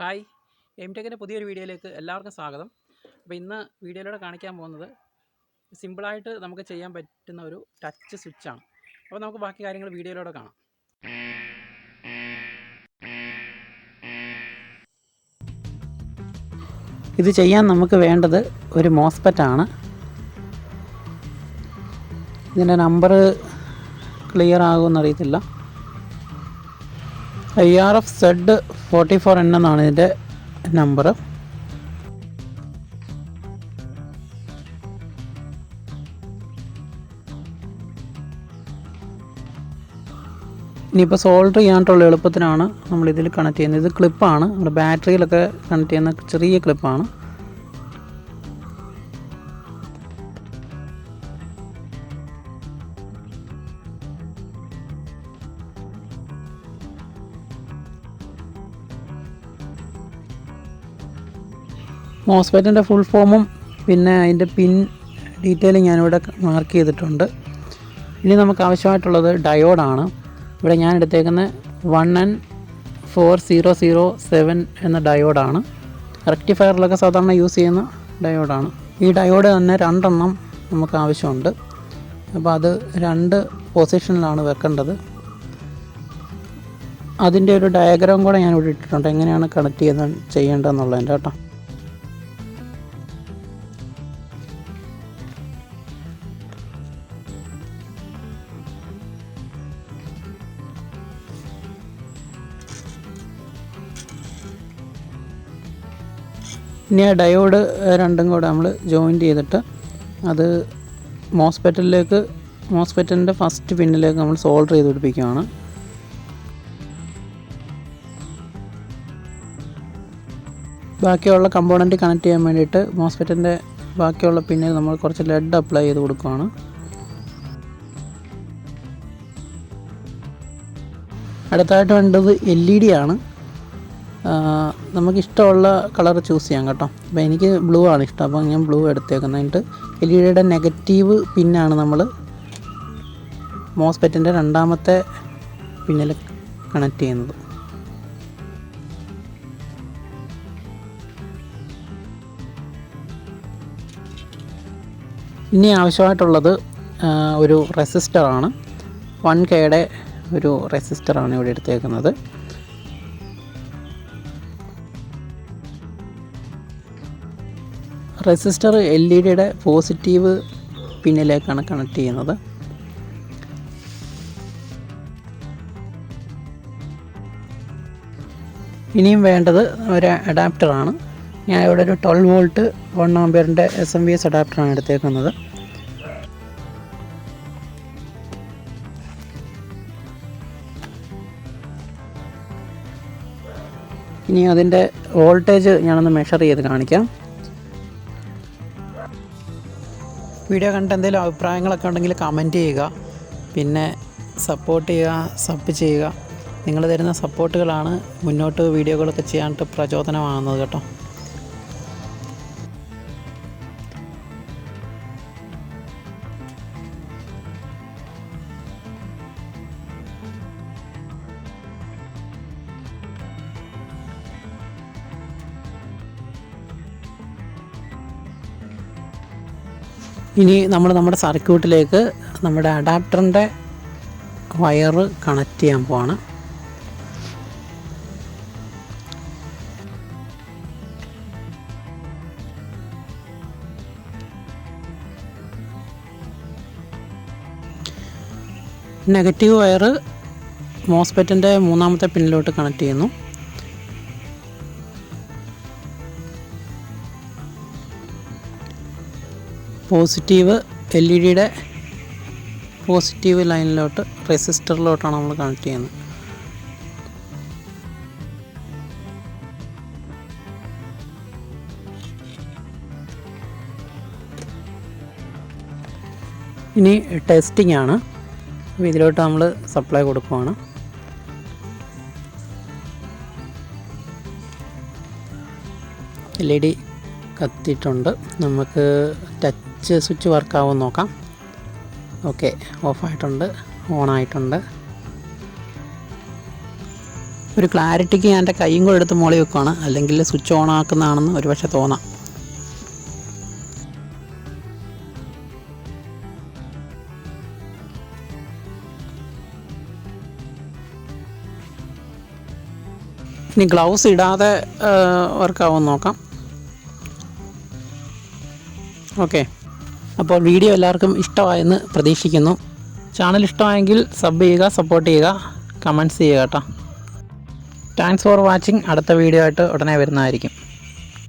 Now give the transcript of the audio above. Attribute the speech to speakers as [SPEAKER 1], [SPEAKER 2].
[SPEAKER 1] Hi, എംടെക്കിൻ്റെ പുതിയൊരു വീഡിയോയിലേക്ക് എല്ലാവർക്കും സ്വാഗതം. അപ്പോൾ ഇന്ന് വീഡിയോയിലൂടെ കാണിക്കാൻ പോകുന്നത് സിമ്പിളായിട്ട് നമുക്ക് ചെയ്യാൻ പറ്റുന്ന ഒരു ടച്ച് സ്വിച്ചാണ്. അപ്പോൾ നമുക്ക് ബാക്കി കാര്യങ്ങൾ വീഡിയോയിലൂടെ കാണാം. ഇത് ചെയ്യാൻ നമുക്ക് വേണ്ടത് ഒരു മോസ്ഫെറ്റാണ്. ഇതിൻ്റെ നമ്പർ ക്ലിയർ ആകുമെന്നറിയത്തില്ല. IRFZ44N എന്നാണ് ഇതിൻ്റെ നമ്പർ. ഇനിയിപ്പോൾ സോൾഡർ ചെയ്യാനായിട്ടുള്ള എളുപ്പത്തിനാണ് നമ്മളിതിൽ കണക്ട് ചെയ്യുന്നത്. ഇത് ക്ലിപ്പാണ്, നമ്മുടെ ബാറ്ററിയിലൊക്കെ കണക്ട് ചെയ്യുന്ന ചെറിയ ക്ലിപ്പാണ്. മോസ്ഫെറ്റിൻ്റെ ഫുൾ ഫോമും പിന്നെ അതിൻ്റെ പിൻ ഡീറ്റെയിലും ഞാനിവിടെ മാർക്ക് ചെയ്തിട്ടുണ്ട്. ഇനി നമുക്ക് ആവശ്യമായിട്ടുള്ളത് ഡയോഡാണ്. ഇവിടെ ഞാൻ എടുത്തേക്കുന്ന 1N4007 എന്ന ഡയോഡാണ്. റെക്ടിഫയറിലൊക്കെ സാധാരണ യൂസ് ചെയ്യുന്ന ഡയോഡാണ്. ഈ ഡയോഡ് തന്നെ 2 എണ്ണം നമുക്ക് ആവശ്യമുണ്ട്. അപ്പോൾ അത് 2 പൊസിഷനിലാണ് വെക്കേണ്ടത്. അതിൻ്റെ ഒരു ഡയഗ്രാം കൂടെ ഞാനിവിടെ ഇട്ടിട്ടുണ്ട്, എങ്ങനെയാണ് കണക്ട് ചെയ്യേണ്ടതെന്നുള്ളതിൻ്റെ കേട്ടോ. ഇനി ആ ഡയോഡ് 2 കൂടെ നമ്മൾ ജോയിൻറ്റ് ചെയ്തിട്ട് അത് മോസ്ഫെറ്റിൻ്റെ ഫസ്റ്റ് പിന്നിലേക്ക് നമ്മൾ സോൾഡർ ചെയ്ത് പിടിപ്പിക്കുകയാണ്. ബാക്കിയുള്ള കമ്പോണൻറ്റ് കണക്ട് ചെയ്യാൻ വേണ്ടിയിട്ട് മോസ്ഫെറ്റിൻ്റെ ബാക്കിയുള്ള പിന്നിൽ നമ്മൾ കുറച്ച് ലെഡ് അപ്ലൈ ചെയ്ത് കൊടുക്കുകയാണ്. അടുത്തായിട്ട് വേണ്ടത് LED ആണ്. നമുക്കിഷ്ടമുള്ള കളർ ചൂസ് ചെയ്യാം കേട്ടോ. അപ്പോൾ എനിക്ക് ബ്ലൂ ആണ് ഇഷ്ടം, അപ്പോൾ ഞാൻ ബ്ലൂ എടുത്തേക്കുന്നത്. എന്നിട്ട് LED നെഗറ്റീവ് പിന്നാണ് നമ്മൾ മോസ്ഫെറ്റിൻ്റെ 2ാമത്തെ പിന്നിൽ കണക്ട് ചെയ്യുന്നത്. ഇനി ആവശ്യമായിട്ടുള്ളത് ഒരു റെസിസ്റ്ററാണ്. 1Kയുടെ ഒരു റെസിസ്റ്ററാണ് ഇവിടെ എടുത്തേക്കുന്നത്. റെസിസ്റ്റർ LED പോസിറ്റീവ് പിന്നിലേക്കാണ് കണക്ട് ചെയ്യുന്നത്. ഇനിയും വേണ്ടത് ഒരു അഡാപ്റ്ററാണ്. ഞാൻ ഇവിടെ ഒരു 12 വോൾട്ട് 1 ആമ്പിയറിൻ്റെ SMPS അഡാപ്റ്ററാണ് എടുത്തേക്കുന്നത്. ഇനി അതിൻ്റെ വോൾട്ടേജ് ഞാനൊന്ന് മെഷർ ചെയ്ത് കാണിക്കാം. വീഡിയോ കണ്ടിട്ട് എന്തെങ്കിലും അഭിപ്രായങ്ങളൊക്കെ ഉണ്ടെങ്കിൽ കമൻറ്റ് ചെയ്യുക, പിന്നെ സപ്പോർട്ട് ചെയ്യുക, സബ് ചെയ്യുക. നിങ്ങൾ തരുന്ന സപ്പോർട്ടുകളാണ് മുന്നോട്ട് വീഡിയോകളൊക്കെ ചെയ്യാനായിട്ട് പ്രചോദനമാകുന്നത് കേട്ടോ. ഇനി നമ്മൾ നമ്മുടെ സർക്യൂട്ടിലേക്ക് നമ്മുടെ അഡാപ്റ്ററിൻ്റെ വയർ കണക്ട് ചെയ്യാൻ പോവാണ്. നെഗറ്റീവ് വയർ മോസ്ഫെറ്റിൻ്റെ 3ാമത്തെ പിന്നിലോട്ട് കണക്ട് ചെയ്യുന്നു. പോസിറ്റീവ് LED പോസിറ്റീവ് ലൈനിലോട്ട് റെസിസ്റ്ററിലോട്ടാണ് നമ്മൾ കണക്ട് ചെയ്യുന്നത്. ഇനി ടെസ്റ്റിംഗ് ആണ്. അപ്പോൾ ഇതിലോട്ട് നമ്മൾ സപ്ലൈ കൊടുക്കുകയാണ്. LED കത്തിയിട്ടുണ്ട്. നമുക്ക് ടച്ച് സ്വിച്ച് വർക്കാവുമെന്ന് നോക്കാം. ഓക്കെ, ഓഫായിട്ടുണ്ട്, ഓണായിട്ടുണ്ട്. ഒരു ക്ലാരിറ്റിക്ക് ഞാൻ എൻ്റെ കൈയും കൂടെ എടുത്ത് മുകളിൽ വെക്കുകയാണ്, അല്ലെങ്കിൽ സ്വിച്ച് ഓൺ ആക്കുന്നതാണെന്ന് ഒരു പക്ഷേ തോന്നാം. ഇനി ഗ്ലൗസ് ഇടാതെ വർക്കാവും നോക്കാം. ഓക്കെ, അപ്പോൾ വീഡിയോ എല്ലാവർക്കും ഇഷ്ടമായെന്ന് പ്രതീക്ഷിക്കുന്നു. ചാനൽ ഇഷ്ടമായെങ്കിൽ സബ് ചെയ്യുക, സപ്പോർട്ട് ചെയ്യുക, കമൻറ്റ്സ് ചെയ്യുക കേട്ടോ. Thanks for watching. അടുത്ത വീഡിയോ ആയിട്ട് ഉടനെ വരുന്നതായിരിക്കും.